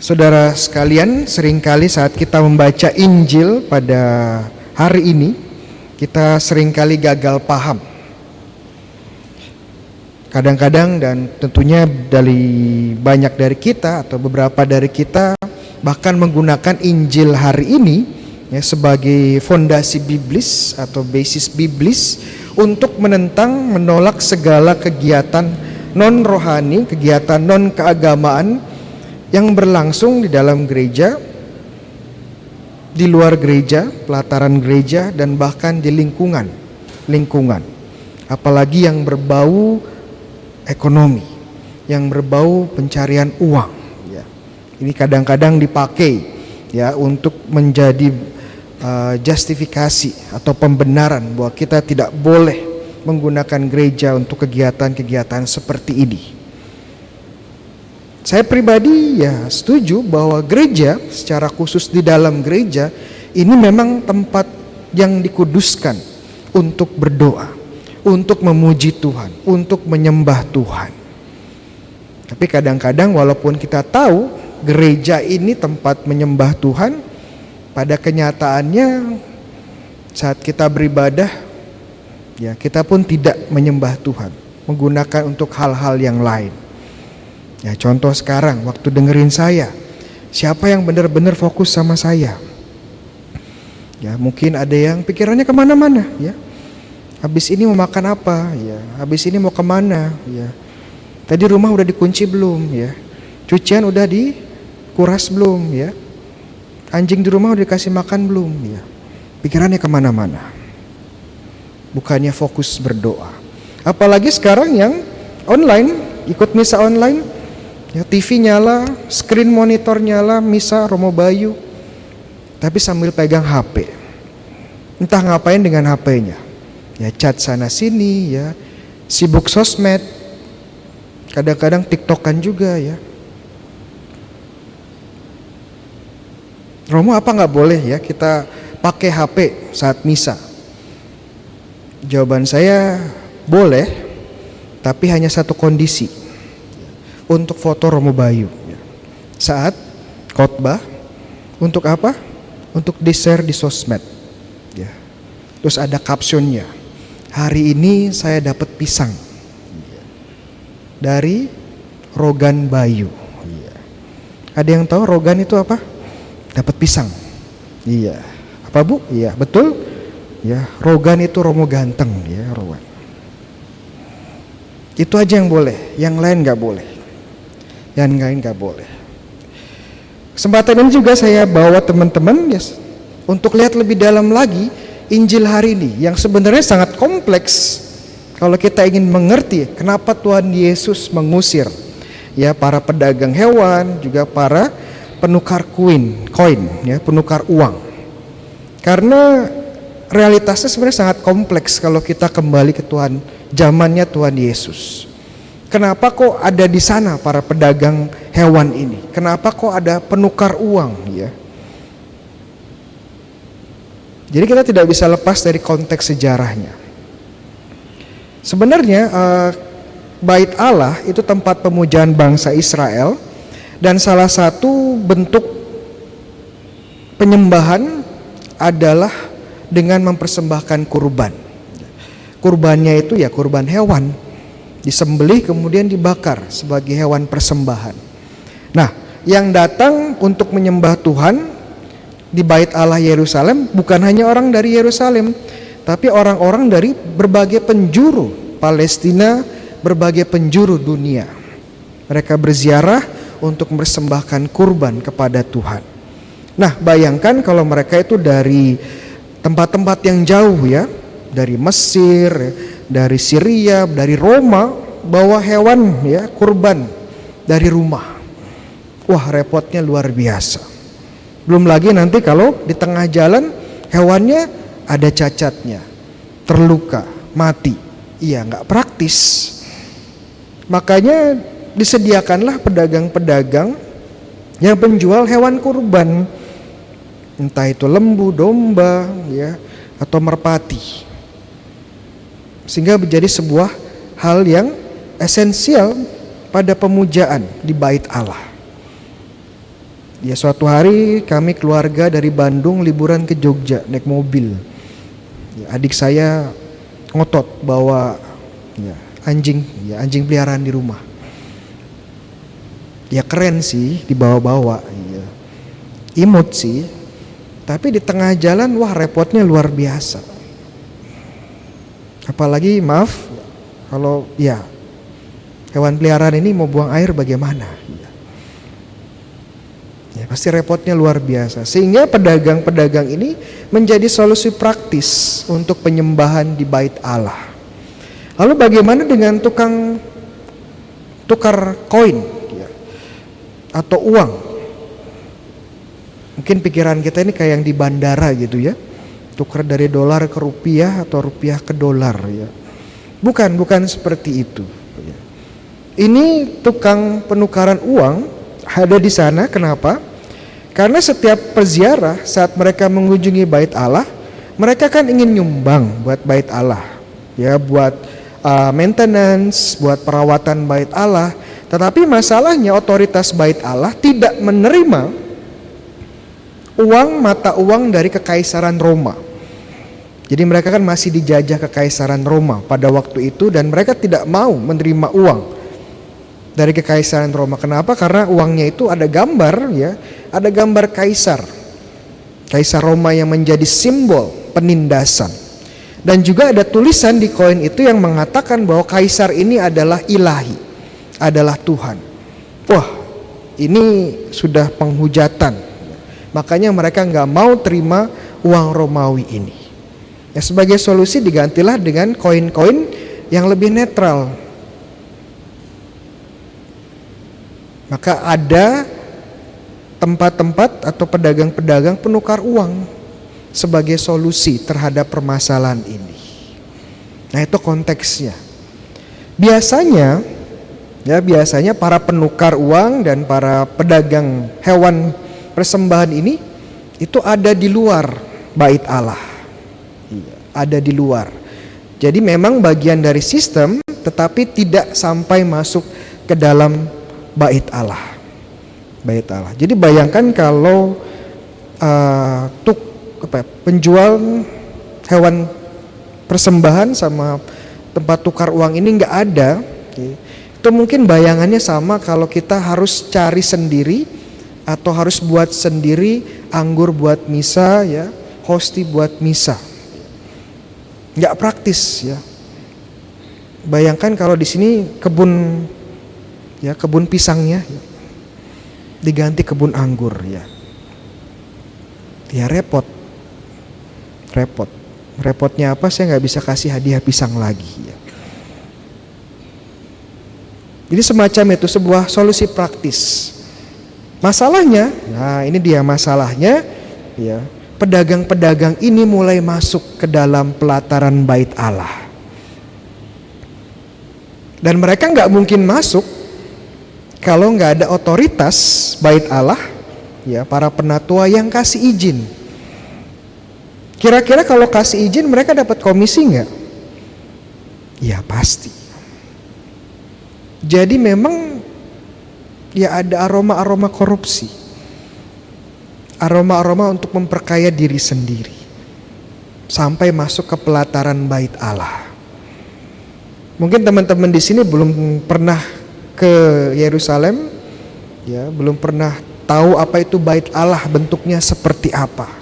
Saudara sekalian, seringkali saat kita membaca Injil pada hari ini, kita seringkali gagal paham. Kadang-kadang dan tentunya dari banyak dari kita atau beberapa dari kita bahkan menggunakan Injil hari ini ya, sebagai fondasi biblis atau basis biblis untuk menolak segala kegiatan non rohani, kegiatan non keagamaan yang berlangsung di dalam gereja, di luar gereja, pelataran gereja, dan bahkan di lingkungan, apalagi yang berbau ekonomi, yang berbau pencarian uang. Ya. Ini kadang-kadang dipakai ya untuk menjadi justifikasi atau pembenaran bahwa kita tidak boleh menggunakan gereja untuk kegiatan-kegiatan seperti ini. Saya pribadi ya setuju bahwa gereja, secara khusus di dalam gereja, ini memang tempat yang dikuduskan untuk berdoa, untuk memuji Tuhan, untuk menyembah Tuhan. Tapi kadang-kadang walaupun kita tahu gereja ini tempat menyembah Tuhan, pada kenyataannya saat kita beribadah, ya kita pun tidak menyembah Tuhan, menggunakan untuk hal-hal yang lain. Ya, contoh sekarang waktu dengerin saya, siapa yang benar-benar fokus sama saya? Ya, mungkin ada yang pikirannya kemana-mana. Ya, habis ini mau makan apa? Ya, habis ini mau kemana? Ya, tadi rumah udah dikunci belum? Ya, cucian udah dikuras belum? Ya, anjing di rumah udah dikasih makan belum? Ya, pikirannya kemana-mana. Bukannya fokus berdoa. Apalagi sekarang yang online, ikut misa online. Ya, TV nyala, screen monitor nyala, misa Romo Bayu, tapi sambil pegang HP. Entah ngapain dengan HP-nya. Ya, chat sana sini, ya, sibuk sosmed, kadang-kadang TikTokan juga ya. Romo, apa nggak boleh ya kita pakai HP saat misa? Jawaban saya boleh, tapi hanya satu kondisi. Untuk foto Romo Bayu saat khotbah. Untuk apa? Untuk di-share di sosmed ya. Terus ada captionnya, hari ini saya dapat pisang dari Rogan Bayu. Ada yang tahu Rogan itu apa? Dapat pisang. Iya. Apa Bu? Iya, betul. Ya, Rogan itu Romo ganteng ya, Rogan. Itu aja yang boleh, yang lain nggak boleh. Yang lain nggak boleh. Kesempatan ini juga saya bawa teman-teman untuk lihat lebih dalam lagi Injil hari ini yang sebenarnya sangat kompleks. Kalau kita ingin mengerti kenapa Tuhan Yesus mengusir ya para pedagang hewan, juga para penukar koin ya, penukar uang. Karena realitasnya sebenarnya sangat kompleks kalau kita kembali ke Tuhan, zamannya Tuhan Yesus. Kenapa kok ada di sana para pedagang hewan ini? Kenapa kok ada penukar uang ya? Jadi kita tidak bisa lepas dari konteks sejarahnya. Sebenarnya Bait Allah itu tempat pemujaan bangsa Israel, dan salah satu bentuk penyembahan adalah dengan mempersembahkan kurban. Kurbannya itu ya kurban hewan, disembelih kemudian dibakar sebagai hewan persembahan. Nah, yang datang untuk menyembah Tuhan di Bait Allah Yerusalem bukan hanya orang dari Yerusalem, tapi orang-orang dari berbagai penjuru Palestina, berbagai penjuru dunia. Mereka berziarah untuk mempersembahkan kurban kepada Tuhan. Nah, bayangkan kalau mereka itu dari tempat-tempat yang jauh ya, dari Mesir, dari Syria, dari Roma, bawa hewan ya, kurban dari rumah. Wah, repotnya luar biasa. Belum lagi nanti kalau di tengah jalan hewannya ada cacatnya, terluka, mati. Iya, nggak praktis. Makanya disediakanlah pedagang-pedagang yang penjual hewan kurban, entah itu lembu, domba, ya, atau merpati. Sehingga menjadi sebuah hal yang esensial pada pemujaan di Bait Allah. Ya, suatu hari kami keluarga dari Bandung liburan ke Jogja naik mobil. Ya, adik saya ngotot bawa anjing peliharaan di rumah. Ya keren sih dibawa-bawa, ya. Imut sih. Tapi di tengah jalan wah repotnya luar biasa. Apalagi maaf kalau ya hewan peliharaan ini mau buang air bagaimana? Ya, pasti repotnya luar biasa. Sehingga pedagang-pedagang ini menjadi solusi praktis untuk penyembahan di bait Allah. Lalu bagaimana dengan tukang tukar koin ya, atau uang? Mungkin pikiran kita ini kayak yang di bandara gitu ya, tukar dari dolar ke rupiah atau rupiah ke dolar ya. Bukan seperti itu. Ini tukang penukaran uang ada di sana. Kenapa? Karena setiap peziarah saat mereka mengunjungi bait Allah, mereka kan ingin nyumbang buat bait Allah, ya, buat maintenance, buat perawatan bait Allah. Tetapi masalahnya otoritas bait Allah tidak menerima mata uang dari Kekaisaran Roma. Jadi mereka kan masih dijajah Kekaisaran Roma pada waktu itu, dan mereka tidak mau menerima uang dari Kekaisaran Roma. Kenapa? Karena uangnya itu ada gambar ya, ada gambar kaisar Roma yang menjadi simbol penindasan. Dan juga ada tulisan di koin itu yang mengatakan bahwa kaisar ini adalah ilahi, adalah Tuhan. Wah, ini sudah penghujatan. Makanya mereka nggak mau terima uang Romawi ini. Ya, sebagai solusi digantilah dengan koin-koin yang lebih netral. Maka ada tempat-tempat atau pedagang-pedagang penukar uang sebagai solusi terhadap permasalahan ini. Nah, itu konteksnya. Biasanya para penukar uang dan para pedagang hewan persembahan ini itu ada di luar bait Allah. Ada di luar. Jadi memang bagian dari sistem, tetapi tidak sampai masuk ke dalam bait Allah. Jadi bayangkan kalau penjual hewan persembahan sama tempat tukar uang ini nggak ada, itu mungkin bayangannya sama kalau kita harus cari sendiri atau harus buat sendiri anggur buat misa ya, hosti buat misa. Nggak praktis ya. Bayangkan kalau di sini kebun pisangnya diganti kebun anggur ya. Ya repot. Repotnya apa? Saya nggak bisa kasih hadiah pisang lagi ya. Jadi semacam itu, sebuah solusi praktis. Masalahnya, nah ini dia masalahnya ya. Pedagang-pedagang ini mulai masuk ke dalam pelataran bait Allah. Dan mereka nggak mungkin masuk kalau nggak ada otoritas bait Allah, ya, para penatua yang kasih izin. Kira-kira kalau kasih izin mereka dapat komisi nggak? Ya pasti. Jadi memang ya ada aroma-aroma korupsi. Aroma-aroma untuk memperkaya diri sendiri sampai masuk ke pelataran bait Allah. Mungkin teman-teman di sini belum pernah ke Yerusalem, ya, belum pernah tahu apa itu bait Allah, bentuknya seperti apa.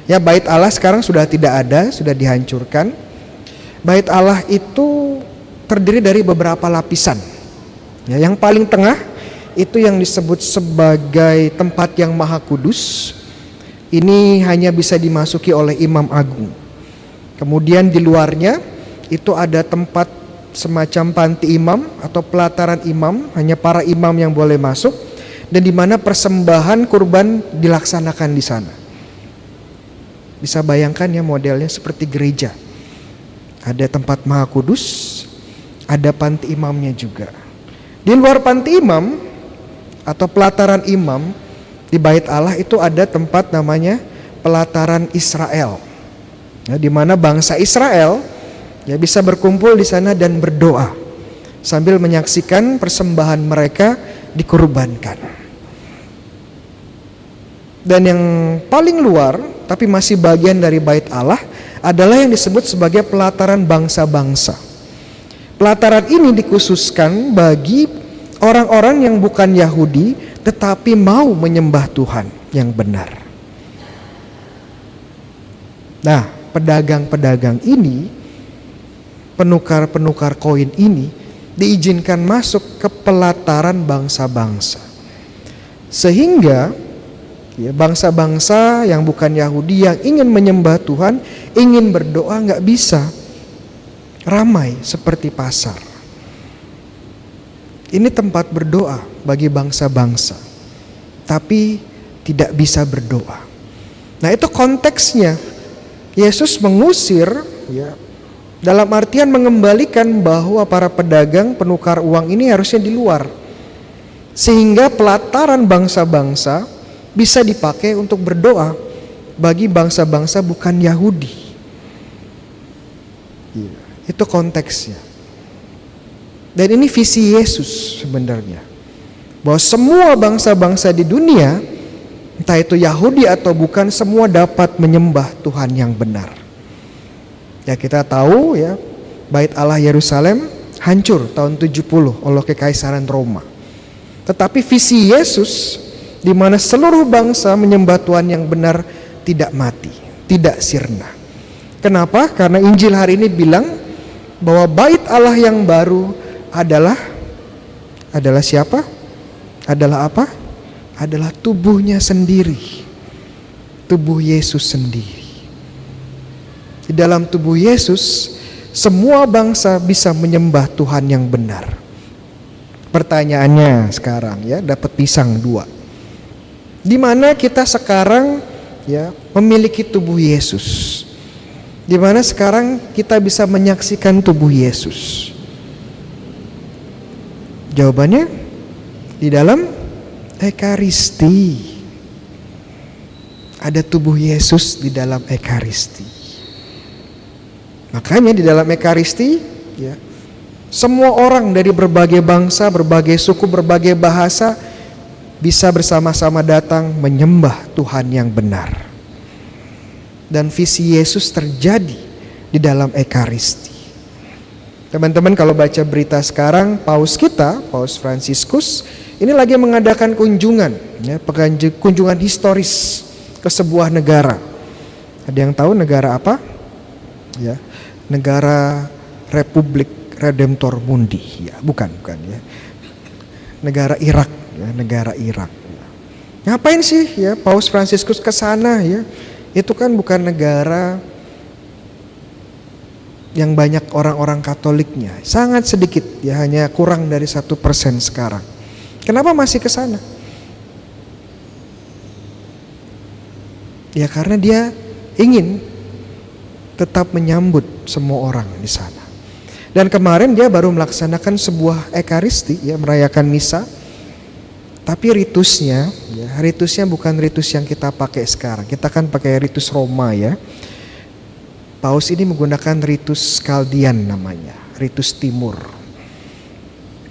Ya, bait Allah sekarang sudah tidak ada, sudah dihancurkan. Bait Allah itu terdiri dari beberapa lapisan. Ya, yang paling tengah itu yang disebut sebagai tempat yang maha kudus. Ini hanya bisa dimasuki oleh imam agung. Kemudian di luarnya itu ada tempat semacam panti imam atau pelataran imam, hanya para imam yang boleh masuk, dan di mana persembahan kurban dilaksanakan di sana. Bisa bayangkan ya modelnya seperti gereja. Ada tempat maha kudus, ada panti imamnya juga. Di luar panti imam atau pelataran imam di bait Allah itu ada tempat namanya pelataran Israel, ya, di mana bangsa Israel ya bisa berkumpul di sana dan berdoa sambil menyaksikan persembahan mereka dikurbankan. Dan yang paling luar, tapi masih bagian dari bait Allah, adalah yang disebut sebagai pelataran bangsa-bangsa. Pelataran ini dikhususkan bagi orang-orang yang bukan Yahudi, tetapi mau menyembah Tuhan yang benar. Nah, pedagang-pedagang ini, penukar-penukar koin ini, diizinkan masuk ke pelataran bangsa-bangsa. Sehingga ya, bangsa-bangsa yang bukan Yahudi yang ingin menyembah Tuhan, ingin berdoa, gak bisa ramai seperti pasar. Ini tempat berdoa bagi bangsa-bangsa, tapi tidak bisa berdoa. Nah, itu konteksnya. Yesus mengusir, ya, dalam artian mengembalikan bahwa para pedagang penukar uang ini harusnya di luar, sehingga pelataran bangsa-bangsa bisa dipakai untuk berdoa bagi bangsa-bangsa bukan Yahudi. Itu konteksnya. Dan ini visi Yesus sebenarnya, bahwa semua bangsa-bangsa di dunia, entah itu Yahudi atau bukan, semua dapat menyembah Tuhan yang benar. Ya, kita tahu ya, bait Allah Yerusalem hancur tahun 70 oleh Kekaisaran Roma. Tetapi visi Yesus, di mana seluruh bangsa menyembah Tuhan yang benar, tidak mati, tidak sirna. Kenapa? Karena Injil hari ini bilang bahwa bait Allah yang baru adalah siapa? Adalah apa? Adalah tubuhnya sendiri. Tubuh Yesus sendiri. Di dalam tubuh Yesus, semua bangsa bisa menyembah Tuhan yang benar. Pertanyaannya sekarang ya, dapat pisang 2. Di mana kita sekarang ya memiliki tubuh Yesus? Di mana sekarang kita bisa menyaksikan tubuh Yesus? Jawabannya di dalam Ekaristi. Ada tubuh Yesus di dalam Ekaristi. Makanya di dalam Ekaristi ya, semua orang dari berbagai bangsa, berbagai suku, berbagai bahasa bisa bersama-sama datang menyembah Tuhan yang benar. Dan visi Yesus terjadi di dalam Ekaristi. Teman-teman, kalau baca berita sekarang, Paus kita, Paus Fransiskus, ini lagi mengadakan kunjungan, ya, kunjungan historis ke sebuah negara. Ada yang tahu negara apa? Ya, negara Republik Redemptor Mundi. Ya, bukan ya. Negara Irak, ya, negara Irak. Ngapain sih ya Paus Fransiskus ke sana ya? Itu kan bukan negara yang banyak orang-orang Katoliknya, sangat sedikit ya, hanya kurang dari 1% sekarang. Kenapa masih ke sana? Ya karena dia ingin tetap menyambut semua orang di sana. Dan kemarin dia baru melaksanakan sebuah Ekaristi ya, merayakan misa. Tapi ritusnya bukan ritus yang kita pakai sekarang. Kita kan pakai ritus Roma ya. Paus ini menggunakan ritus Kaldian namanya, ritus Timur.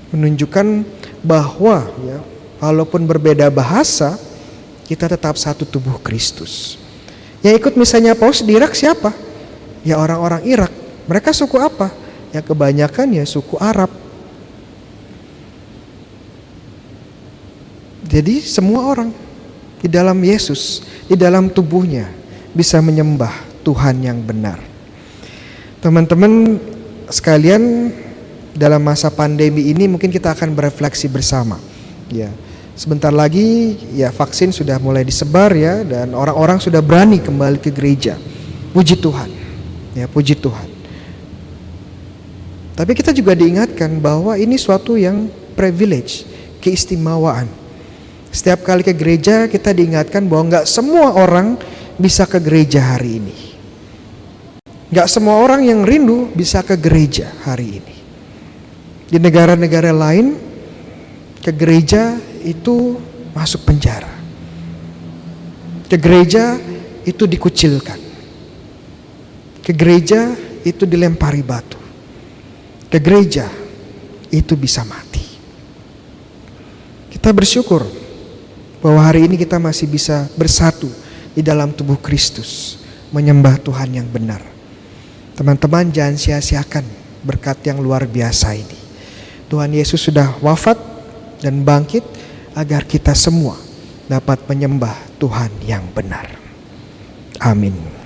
Menunjukkan bahwa ya, walaupun berbeda bahasa, kita tetap satu tubuh Kristus. Yang ikut misalnya Paus di Irak siapa? Ya orang-orang Irak. Mereka suku apa? Ya kebanyakan ya suku Arab. Jadi semua orang di dalam Yesus, di dalam tubuhnya bisa menyembah Tuhan yang benar. Teman-teman sekalian, dalam masa pandemi ini mungkin kita akan berefleksi bersama. Ya, sebentar lagi ya vaksin sudah mulai disebar ya, dan orang-orang sudah berani kembali ke gereja. Puji Tuhan. Ya, puji Tuhan. Tapi kita juga diingatkan bahwa ini suatu yang privilege, keistimewaan. Setiap kali ke gereja kita diingatkan bahwa enggak semua orang bisa ke gereja hari ini. Gak semua orang yang rindu bisa ke gereja hari ini. Di negara-negara lain, ke gereja itu masuk penjara. Ke gereja itu dikucilkan. Ke gereja itu dilempari batu. Ke gereja itu bisa mati. Kita bersyukur bahwa hari ini kita masih bisa bersatu di dalam tubuh Kristus, menyembah Tuhan yang benar. Teman-teman, jangan sia-siakan berkat yang luar biasa ini. Tuhan Yesus sudah wafat dan bangkit agar kita semua dapat menyembah Tuhan yang benar. Amin.